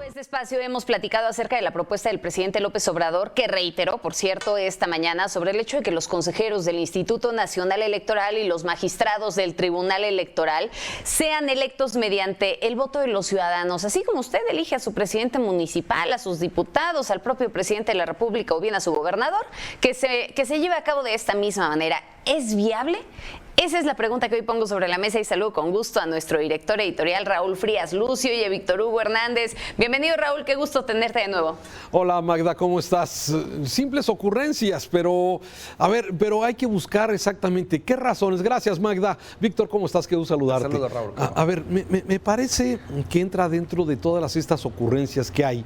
Este espacio hemos platicado acerca de la propuesta del presidente López Obrador, que reiteró, por cierto, esta mañana sobre el hecho de que los consejeros del Instituto Nacional Electoral y los magistrados del Tribunal Electoral sean electos mediante el voto de los ciudadanos, así como usted elige a su presidente municipal, a sus diputados, al propio presidente de la República o bien a su gobernador, que se lleve a cabo de esta misma manera. ¿Es viable? Esa es la pregunta que hoy pongo sobre la mesa y saludo con gusto a nuestro director editorial Raúl Frías Lucio y a Víctor Hugo Hernández. Bienvenido, Raúl, qué gusto tenerte de nuevo. Hola, Magda, ¿cómo estás? Simples ocurrencias, pero hay que buscar exactamente qué razones. Gracias, Magda. Víctor, ¿cómo estás? Qué gusto saludarte. Saludos, Raúl. Me parece que entra dentro de todas estas ocurrencias que hay,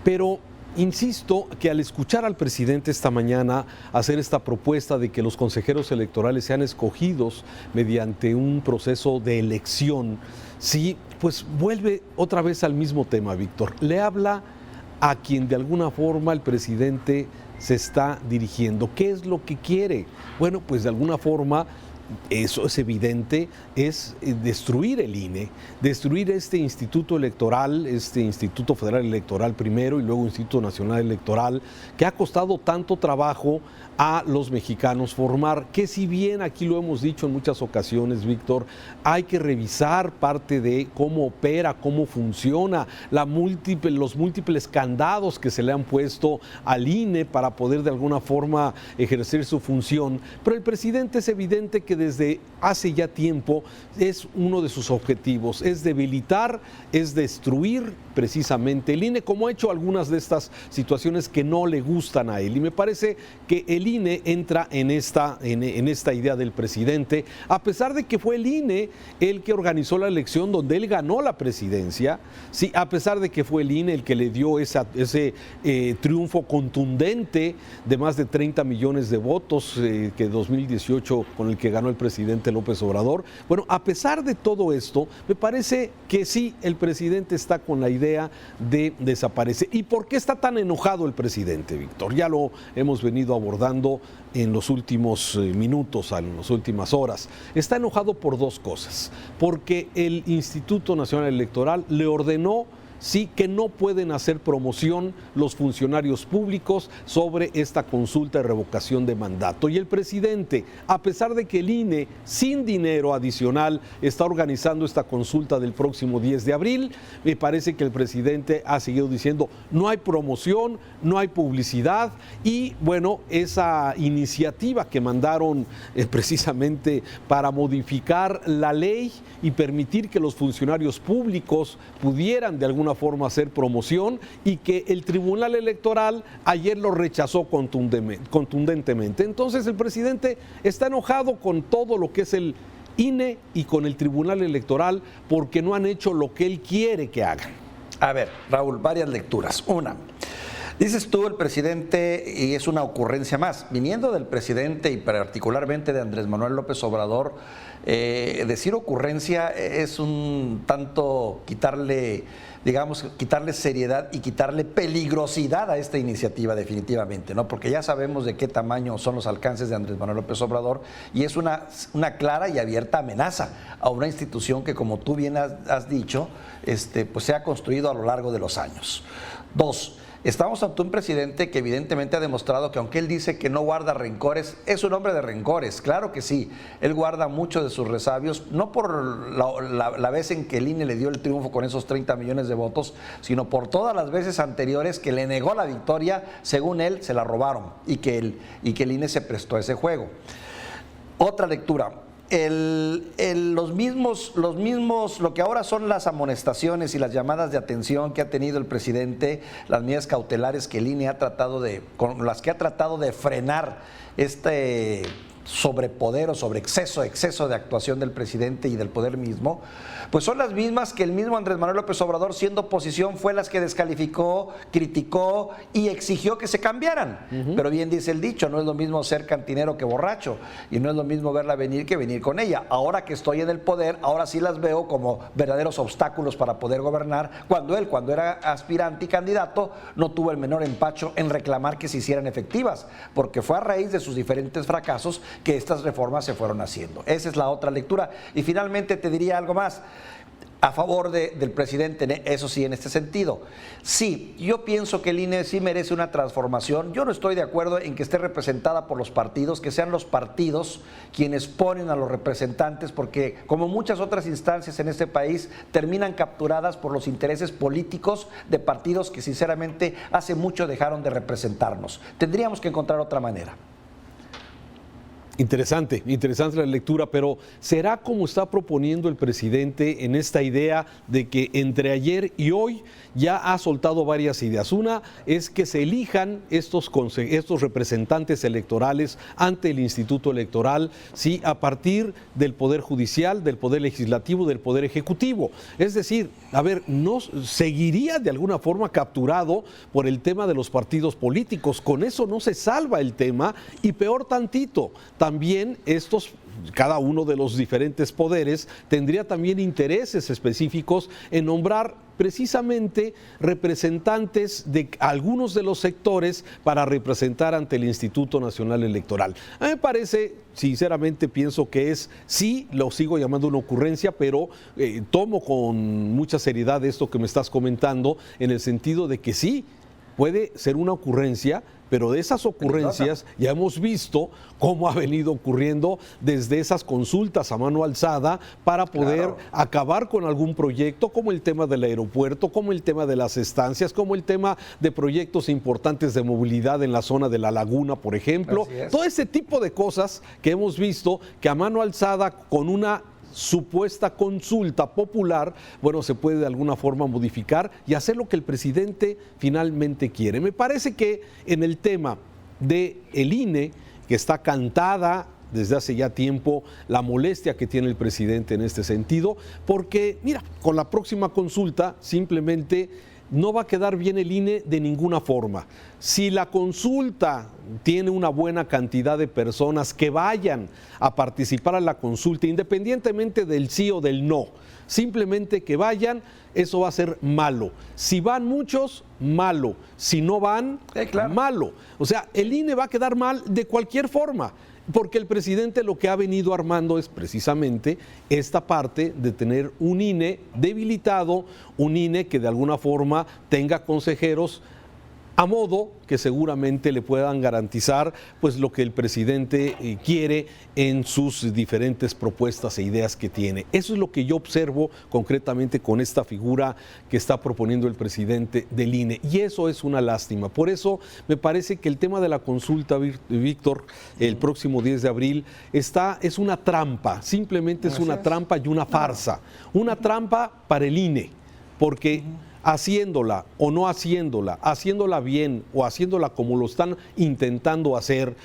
pero insisto que al escuchar al presidente esta mañana hacer esta propuesta de que los consejeros electorales sean escogidos mediante un proceso de elección, sí, pues vuelve otra vez al mismo tema, Víctor. Le habla a quien de alguna forma el presidente se está dirigiendo. ¿Qué es lo que quiere? Bueno, pues de alguna forma eso es evidente, es destruir el INE, destruir este instituto electoral, este Instituto Federal Electoral primero y luego Instituto Nacional Electoral, que ha costado tanto trabajo a los mexicanos formar, que si bien aquí lo hemos dicho en muchas ocasiones, Víctor, hay que revisar parte de cómo opera, cómo funciona, los múltiples candados que se le han puesto al INE para poder de alguna forma ejercer su función, pero el presidente es evidente que desde hace ya tiempo es uno de sus objetivos, es debilitar, es destruir precisamente el INE, como ha hecho algunas de estas situaciones que no le gustan a él, y me parece que el INE entra en esta idea del presidente, a pesar de que fue el INE el que organizó la elección donde él ganó la presidencia, sí, a pesar de que fue el INE el que le dio ese triunfo contundente de más de 30 millones de votos que 2018 con el que ganó el presidente López Obrador. Bueno, a pesar de todo esto, me parece que sí, el presidente está con la idea de desaparecer. ¿Y por qué está tan enojado el presidente, Víctor? Ya lo hemos venido abordando en los últimos minutos, en las últimas horas. Está enojado por dos cosas. Porque el Instituto Nacional Electoral le ordenó sí que no pueden hacer promoción los funcionarios públicos sobre esta consulta de revocación de mandato. Y el presidente, a pesar de que el INE, sin dinero adicional, está organizando esta consulta del próximo 10 de abril, me parece que el presidente ha seguido diciendo no hay promoción, no hay publicidad y bueno, esa iniciativa que mandaron precisamente para modificar la ley y permitir que los funcionarios públicos pudieran de alguna forma hacer promoción y que el Tribunal Electoral ayer lo rechazó contundentemente. Entonces el presidente está enojado con todo lo que es el INE y con el Tribunal Electoral porque no han hecho lo que él quiere que hagan. A ver, Raúl, varias lecturas. Una, dices tú el presidente, y es una ocurrencia más, viniendo del presidente y particularmente de Andrés Manuel López Obrador, decir ocurrencia es un tanto quitarle seriedad y quitarle peligrosidad a esta iniciativa definitivamente, ¿no? Porque ya sabemos de qué tamaño son los alcances de Andrés Manuel López Obrador y es una clara y abierta amenaza a una institución que, como tú bien has dicho, pues se ha construido a lo largo de los años. Dos, estamos ante un presidente que evidentemente ha demostrado que aunque él dice que no guarda rencores, es un hombre de rencores, claro que sí, él guarda muchos de sus resabios, no por la vez en que el INE le dio el triunfo con esos 30 millones de votos, sino por todas las veces anteriores que le negó la victoria, según él, se la robaron y que el INE se prestó a ese juego. Otra lectura. Los mismos, lo que ahora son las amonestaciones y las llamadas de atención que ha tenido el presidente, las medidas cautelares que el INE con las que ha tratado de frenar este sobrepoder o exceso de actuación del presidente y del poder mismo, pues son las mismas que el mismo Andrés Manuel López Obrador, siendo oposición, fue las que descalificó, criticó y exigió que se cambiaran. Pero bien dice el dicho, no es lo mismo ser cantinero que borracho, y no es lo mismo verla venir que venir con ella. Ahora que estoy en el poder, ahora sí las veo como verdaderos obstáculos para poder gobernar, cuando era aspirante y candidato, no tuvo el menor empacho en reclamar que se hicieran efectivas, porque fue a raíz de sus diferentes fracasos que estas reformas se fueron haciendo. Esa es la otra lectura. Y finalmente te diría algo más. a favor del presidente, eso sí, en este sentido. Sí, yo pienso que el INE sí merece una transformación. Yo no estoy de acuerdo en que esté representada por los partidos, que sean los partidos quienes ponen a los representantes, porque como muchas otras instancias en este país, terminan capturadas por los intereses políticos de partidos que sinceramente hace mucho dejaron de representarnos. Tendríamos que encontrar otra manera. Interesante la lectura, pero ¿será como está proponiendo el presidente en esta idea de que entre ayer y hoy ya ha soltado varias ideas? Una es que se elijan estos representantes electorales ante el Instituto Electoral, sí, a partir del Poder Judicial, del Poder Legislativo, del Poder Ejecutivo. Es decir, a ver, no seguiría de alguna forma capturado por el tema de los partidos políticos. Con eso no se salva el tema y peor tantito. También cada uno de los diferentes poderes tendría también intereses específicos en nombrar precisamente representantes de algunos de los sectores para representar ante el Instituto Nacional Electoral. A mí me parece, sinceramente pienso que sí, lo sigo llamando una ocurrencia, pero tomo con mucha seriedad esto que me estás comentando, en el sentido de que sí, puede ser una ocurrencia, pero de esas ocurrencias ya hemos visto cómo ha venido ocurriendo desde esas consultas a mano alzada para poder acabar con algún proyecto, como el tema del aeropuerto, como el tema de las estancias, como el tema de proyectos importantes de movilidad en la zona de la laguna, por ejemplo. Todo ese tipo de cosas que hemos visto que a mano alzada con una supuesta consulta popular, bueno, se puede de alguna forma modificar y hacer lo que el presidente finalmente quiere. Me parece que en el tema del INE, que está cantada desde hace ya tiempo la molestia que tiene el presidente en este sentido, porque, mira, con la próxima consulta simplemente no va a quedar bien el INE de ninguna forma. Si la consulta tiene una buena cantidad de personas que vayan a participar a la consulta, independientemente del sí o del no, simplemente que vayan, eso va a ser malo. Si van muchos, malo. Si no van, malo. O sea, el INE va a quedar mal de cualquier forma. Porque el presidente lo que ha venido armando es precisamente esta parte de tener un INE debilitado, un INE que de alguna forma tenga consejeros a modo que seguramente le puedan garantizar pues lo que el presidente quiere en sus diferentes propuestas e ideas que tiene. Eso es lo que yo observo concretamente con esta figura que está proponiendo el presidente del INE, y eso es una lástima. Por eso me parece que el tema de la consulta, Víctor, el próximo 10 de abril, es una trampa, simplemente es una trampa y una farsa, una trampa para el INE, porque haciéndola o no haciéndola, haciéndola bien o haciéndola como lo están intentando hacer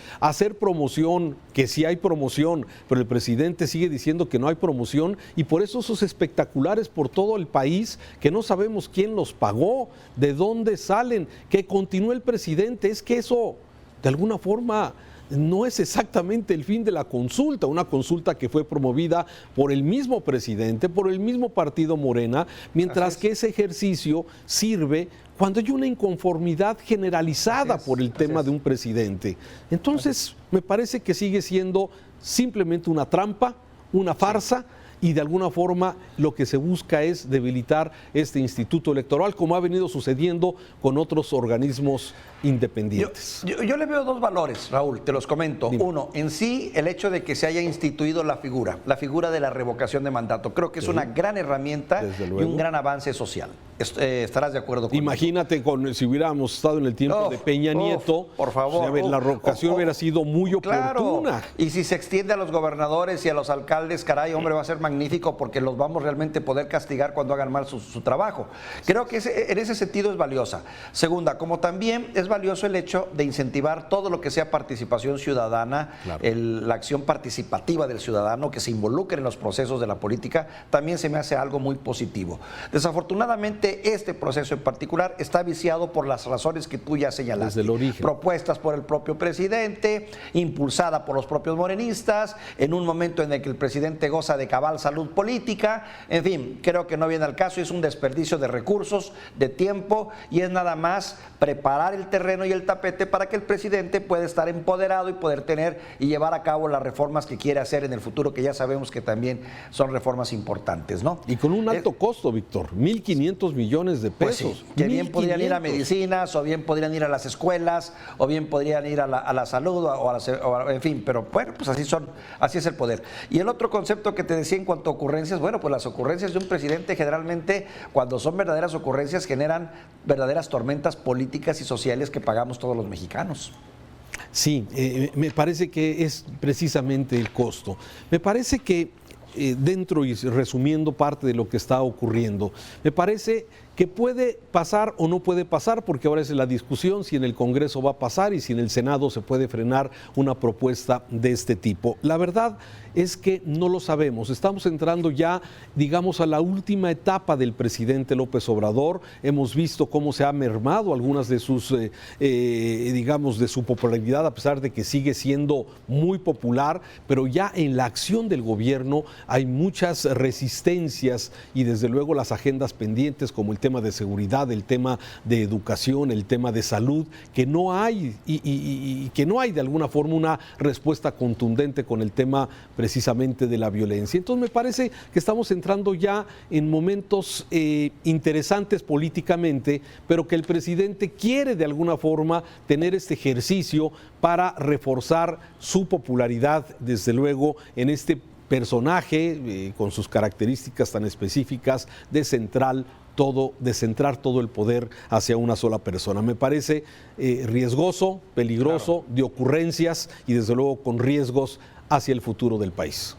promoción, que sí hay promoción, pero el presidente sigue diciendo que no hay promoción, y por eso esos espectaculares por todo el país, que no sabemos quién los pagó, de dónde salen, que continúe el presidente, es que eso de alguna forma no es exactamente el fin de la consulta, una consulta que fue promovida por el mismo presidente, por el mismo partido Morena, mientras que ese ejercicio sirve cuando hay una inconformidad generalizada por el tema de un presidente. Entonces, me parece que sigue siendo simplemente una trampa, una farsa, y de alguna forma lo que se busca es debilitar este instituto electoral, como ha venido sucediendo con otros organismos independientes. Yo le veo dos valores, Raúl, te los comento. Dime. Uno, en sí, el hecho de que se haya instituido la figura de la revocación de mandato. Creo que es una gran herramienta y un gran avance social. ¿Estarás de acuerdo conmigo? Imagínate si hubiéramos estado en el tiempo de Peña Nieto, por favor, la revocación hubiera sido muy oportuna. Y si se extiende a los gobernadores y a los alcaldes, caray, hombre, va a ser magnífico, porque los vamos realmente a poder castigar cuando hagan mal su trabajo. Creo que en ese sentido es valiosa. Segunda, como también es valioso el hecho de incentivar todo lo que sea participación ciudadana, la acción participativa del ciudadano, que se involucre en los procesos de la política, también se me hace algo muy positivo. Desafortunadamente, este proceso en particular está viciado por las razones que tú ya señalaste. Desde el origen. Propuestas por el propio presidente, impulsada por los propios morenistas, en un momento en el que el presidente goza de cabal mal salud política, en fin, creo que no viene al caso, es un desperdicio de recursos, de tiempo, y es nada más preparar el terreno y el tapete para que el presidente pueda estar empoderado y poder tener y llevar a cabo las reformas que quiere hacer en el futuro, que ya sabemos que también son reformas importantes, ¿no? Y con un alto costo, Víctor, 1.500 millones de pues pesos. Sí, que bien podrían ir a 1.500. medicinas, o bien podrían ir a las escuelas, o bien podrían ir a la salud, en fin, pero bueno, pues así es el poder. Y el otro concepto que te decía en cuanto a ocurrencias, bueno, pues las ocurrencias de un presidente generalmente, cuando son verdaderas ocurrencias, generan verdaderas tormentas políticas y sociales que pagamos todos los mexicanos. Sí, me parece que es precisamente el costo. Me parece que dentro, y resumiendo parte de lo que está ocurriendo, me parece que puede pasar o no puede pasar, porque ahora es la discusión si en el Congreso va a pasar y si en el Senado se puede frenar una propuesta de este tipo. La verdad es que no lo sabemos. Estamos entrando ya, digamos, a la última etapa del presidente López Obrador. Hemos visto cómo se ha mermado algunas de sus, digamos, de su popularidad, a pesar de que sigue siendo muy popular, pero ya en la acción del gobierno hay muchas resistencias y desde luego las agendas pendientes, como el tema de seguridad, el tema de educación, el tema de salud, que no hay y que no hay de alguna forma una respuesta contundente con el tema precisamente de la violencia. Entonces me parece que estamos entrando ya en momentos interesantes políticamente, pero que el presidente quiere de alguna forma tener este ejercicio para reforzar su popularidad, desde luego, en este personaje con sus características tan específicas de centrar todo el poder hacia una sola persona. Me parece riesgoso, peligroso, claro, de ocurrencias y desde luego con riesgos hacia el futuro del país.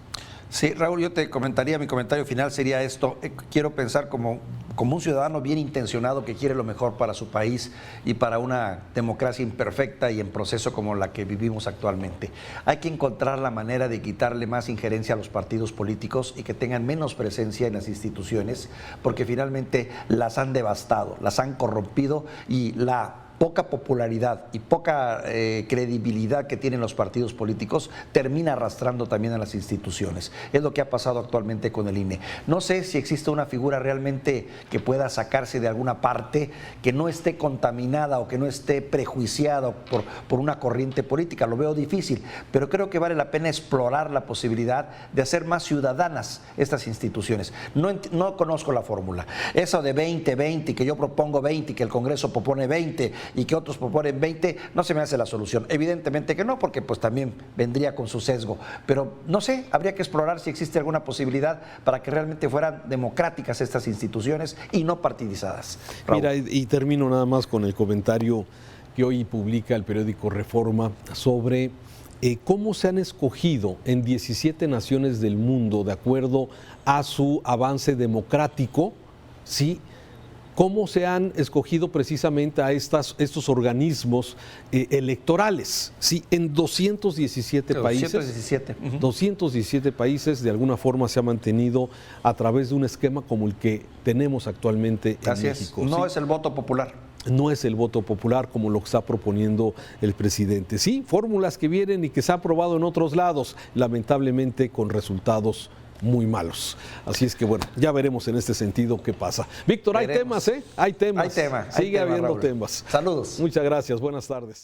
Sí, Raúl, yo te comentaría, mi comentario final sería esto: quiero pensar como un ciudadano bien intencionado que quiere lo mejor para su país y para una democracia imperfecta y en proceso como la que vivimos actualmente. Hay que encontrar la manera de quitarle más injerencia a los partidos políticos y que tengan menos presencia en las instituciones, porque finalmente las han devastado, las han corrompido, y la poca popularidad y poca credibilidad que tienen los partidos políticos termina arrastrando también a las instituciones. Es lo que ha pasado actualmente con el INE. No sé si existe una figura realmente que pueda sacarse de alguna parte, que no esté contaminada o que no esté prejuiciada por una corriente política. Lo veo difícil, pero creo que vale la pena explorar la posibilidad de hacer más ciudadanas estas instituciones. No conozco la fórmula. Eso de 20, que yo propongo 20 y que el Congreso propone 20 y que otros proponen 20, no se me hace la solución. Evidentemente que no, porque pues también vendría con su sesgo, pero no sé, habría que explorar si existe alguna posibilidad para que realmente fueran democráticas estas instituciones y no partidizadas. Raúl. Mira, y termino nada más con el comentario que hoy publica el periódico Reforma sobre cómo se han escogido en 17 naciones del mundo, de acuerdo a su avance democrático, ¿sí?, cómo se han escogido precisamente a estos organismos electorales. Sí, en 217 países. 217 países de alguna forma se ha mantenido a través de un esquema como el que tenemos actualmente en México. No ¿sí? es el voto popular. No es el voto popular como lo está proponiendo el presidente. Sí, fórmulas que vienen y que se han aprobado en otros lados, lamentablemente con resultados muy malos. Así es que bueno, ya veremos en este sentido qué pasa. Víctor, hay temas, ¿eh? Hay temas. Hay temas. Sigue habiendo Raúl. temas. Saludos. Muchas gracias, buenas tardes.